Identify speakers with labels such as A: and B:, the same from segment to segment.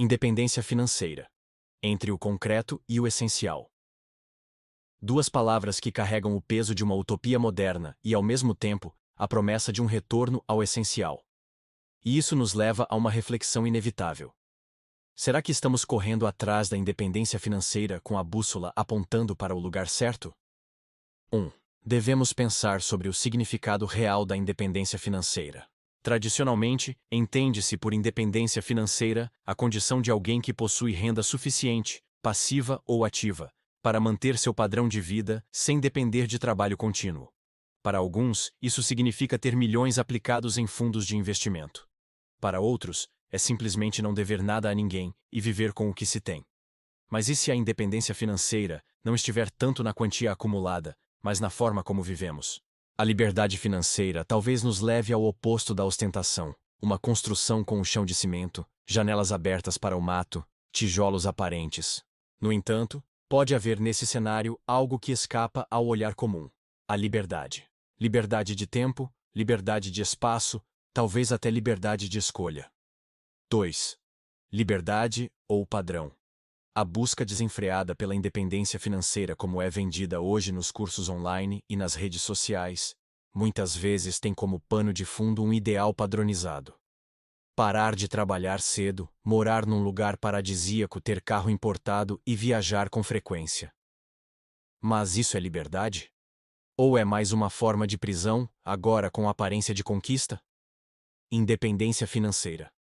A: Independência financeira. Entre o concreto e o essencial. Duas palavras que carregam o peso de uma utopia moderna e, ao mesmo tempo, a promessa de um retorno ao essencial. E isso nos leva a uma reflexão inevitável. Será que estamos correndo atrás da independência financeira com a bússola apontando para o lugar certo? 1. Devemos pensar sobre o significado real da independência financeira. Tradicionalmente, entende-se por independência financeira a condição de alguém que possui renda suficiente, passiva ou ativa, para manter seu padrão de vida sem depender de trabalho contínuo. Para alguns, isso significa ter milhões aplicados em fundos de investimento. Para outros, é simplesmente não dever nada a ninguém e viver com o que se tem. Mas e se a independência financeira não estiver tanto na quantia acumulada, mas na forma como vivemos? A liberdade financeira talvez nos leve ao oposto da ostentação, uma construção com o chão de cimento, janelas abertas para o mato, tijolos aparentes. No entanto, pode haver nesse cenário algo que escapa ao olhar comum: a liberdade. Liberdade de tempo, liberdade de espaço, talvez até liberdade de escolha. 2. Liberdade ou padrão. A busca desenfreada pela independência financeira, como é vendida hoje nos cursos online e nas redes sociais, muitas vezes tem como pano de fundo um ideal padronizado. Parar de trabalhar cedo, morar num lugar paradisíaco, ter carro importado e viajar com frequência. Mas isso é liberdade? Ou é mais uma forma de prisão, agora com aparência de conquista? Independência financeira.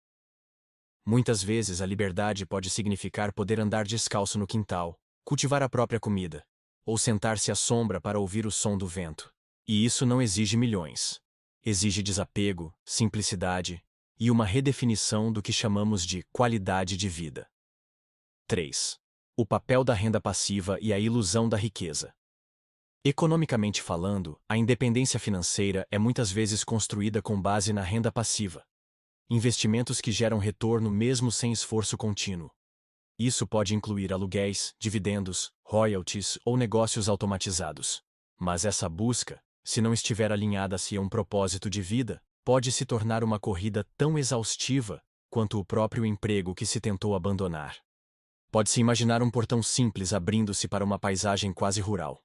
A: Muitas vezes a liberdade pode significar poder andar descalço no quintal, cultivar a própria comida, ou sentar-se à sombra para ouvir o som do vento. E isso não exige milhões. Exige desapego, simplicidade e uma redefinição do que chamamos de qualidade de vida. 3. O papel da renda passiva e a ilusão da riqueza. Economicamente falando, a independência financeira é muitas vezes construída com base na renda passiva. Investimentos que geram retorno mesmo sem esforço contínuo. Isso pode incluir aluguéis, dividendos, royalties ou negócios automatizados. Mas essa busca, se não estiver alinhada a um propósito de vida, pode se tornar uma corrida tão exaustiva quanto o próprio emprego que se tentou abandonar. Pode-se imaginar um portão simples abrindo-se para uma paisagem quase rural.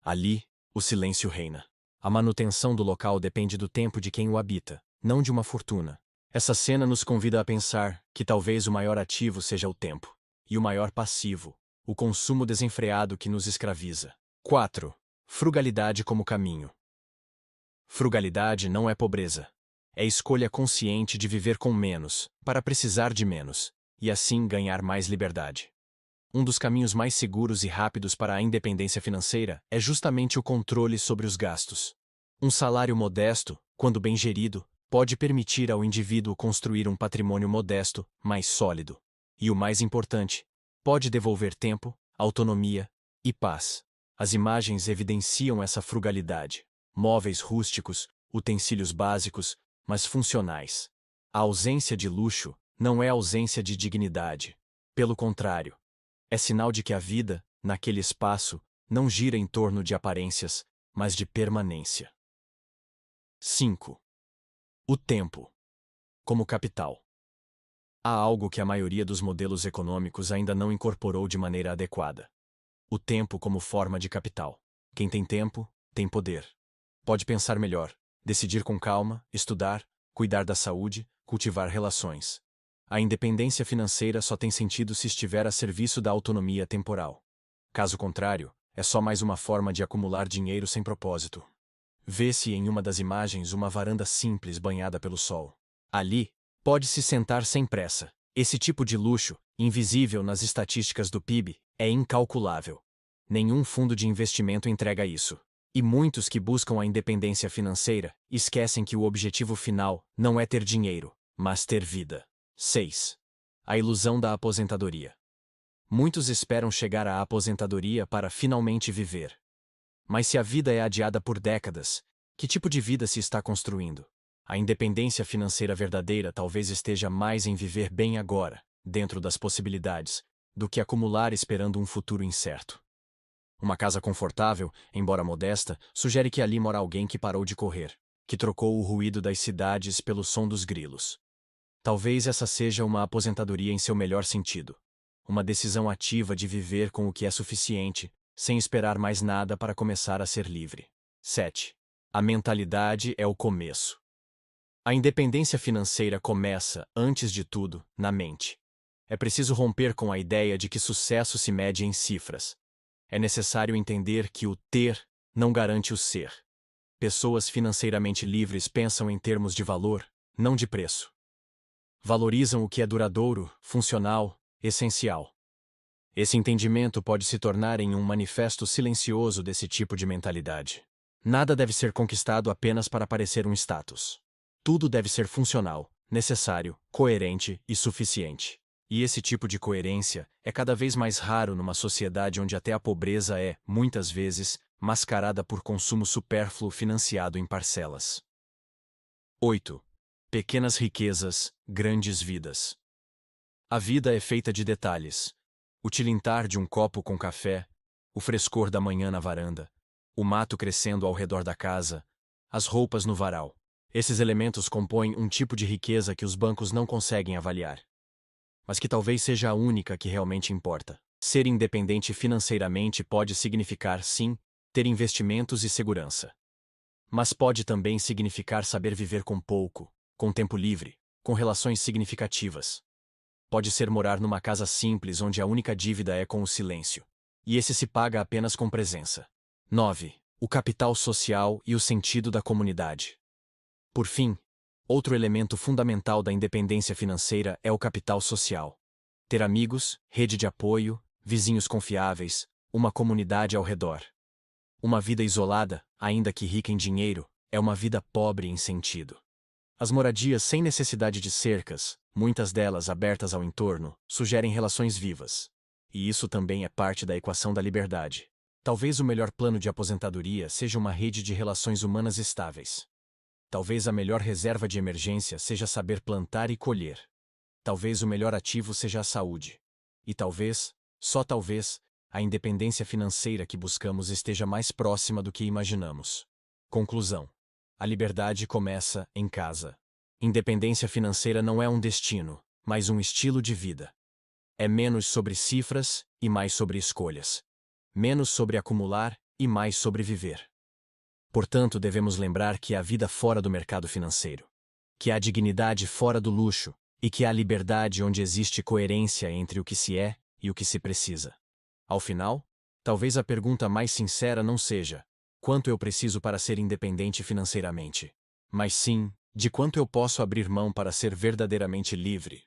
A: Ali, o silêncio reina. A manutenção do local depende do tempo de quem o habita, não de uma fortuna. Essa cena nos convida a pensar que talvez o maior ativo seja o tempo, e o maior passivo, o consumo desenfreado que nos escraviza. 4. Frugalidade como caminho. Frugalidade não é pobreza. É escolha consciente de viver com menos, para precisar de menos, e assim ganhar mais liberdade. Um dos caminhos mais seguros e rápidos para a independência financeira é justamente o controle sobre os gastos. Um salário modesto, quando bem gerido, pode permitir ao indivíduo construir um patrimônio modesto, mais sólido. E o mais importante, pode devolver tempo, autonomia e paz. As imagens evidenciam essa frugalidade. Móveis rústicos, utensílios básicos, mas funcionais. A ausência de luxo não é ausência de dignidade. Pelo contrário, é sinal de que a vida, naquele espaço, não gira em torno de aparências, mas de permanência. 5. O tempo como capital. Há algo que a maioria dos modelos econômicos ainda não incorporou de maneira adequada. O tempo como forma de capital. Quem tem tempo, tem poder. Pode pensar melhor, decidir com calma, estudar, cuidar da saúde, cultivar relações. A independência financeira só tem sentido se estiver a serviço da autonomia temporal. Caso contrário, é só mais uma forma de acumular dinheiro sem propósito. Vê-se em uma das imagens uma varanda simples banhada pelo sol. Ali, pode-se sentar sem pressa. Esse tipo de luxo, invisível nas estatísticas do PIB, é incalculável. Nenhum fundo de investimento entrega isso. E muitos que buscam a independência financeira esquecem que o objetivo final não é ter dinheiro, mas ter vida. 6. A ilusão da aposentadoria. Muitos esperam chegar à aposentadoria para finalmente viver. Mas se a vida é adiada por décadas, que tipo de vida se está construindo? A independência financeira verdadeira talvez esteja mais em viver bem agora, dentro das possibilidades, do que acumular esperando um futuro incerto. Uma casa confortável, embora modesta, sugere que ali mora alguém que parou de correr, que trocou o ruído das cidades pelo som dos grilos. Talvez essa seja uma aposentadoria em seu melhor sentido. Uma decisão ativa de viver com o que é suficiente, sem esperar mais nada para começar a ser livre. 7. A mentalidade é o começo. A independência financeira começa, antes de tudo, na mente. É preciso romper com a ideia de que sucesso se mede em cifras. É necessário entender que o ter não garante o ser. Pessoas financeiramente livres pensam em termos de valor, não de preço. Valorizam o que é duradouro, funcional, essencial. Esse entendimento pode se tornar em um manifesto silencioso desse tipo de mentalidade. Nada deve ser conquistado apenas para parecer um status. Tudo deve ser funcional, necessário, coerente e suficiente. E esse tipo de coerência é cada vez mais raro numa sociedade onde até a pobreza é, muitas vezes, mascarada por consumo supérfluo financiado em parcelas. 8. Pequenas riquezas, grandes vidas. A vida é feita de detalhes. O tilintar de um copo com café, o frescor da manhã na varanda, o mato crescendo ao redor da casa, as roupas no varal. Esses elementos compõem um tipo de riqueza que os bancos não conseguem avaliar, mas que talvez seja a única que realmente importa. Ser independente financeiramente pode significar, sim, ter investimentos e segurança. Mas pode também significar saber viver com pouco, com tempo livre, com relações significativas. Pode ser morar numa casa simples onde a única dívida é com o silêncio. E esse se paga apenas com presença. 9. O capital social e o sentido da comunidade. Por fim, outro elemento fundamental da independência financeira é o capital social. Ter amigos, rede de apoio, vizinhos confiáveis, uma comunidade ao redor. Uma vida isolada, ainda que rica em dinheiro, é uma vida pobre em sentido. As moradias sem necessidade de cercas, muitas delas abertas ao entorno, sugerem relações vivas. E isso também é parte da equação da liberdade. Talvez o melhor plano de aposentadoria seja uma rede de relações humanas estáveis. Talvez a melhor reserva de emergência seja saber plantar e colher. Talvez o melhor ativo seja a saúde. E talvez, só talvez, a independência financeira que buscamos esteja mais próxima do que imaginamos. Conclusão. A liberdade começa em casa. Independência financeira não é um destino, mas um estilo de vida. É menos sobre cifras e mais sobre escolhas. Menos sobre acumular e mais sobre viver. Portanto, devemos lembrar que há vida fora do mercado financeiro, que há dignidade fora do luxo e que há liberdade onde existe coerência entre o que se é e o que se precisa. Ao final, talvez a pergunta mais sincera não seja: quanto eu preciso para ser independente financeiramente? Mas sim, de quanto eu posso abrir mão para ser verdadeiramente livre.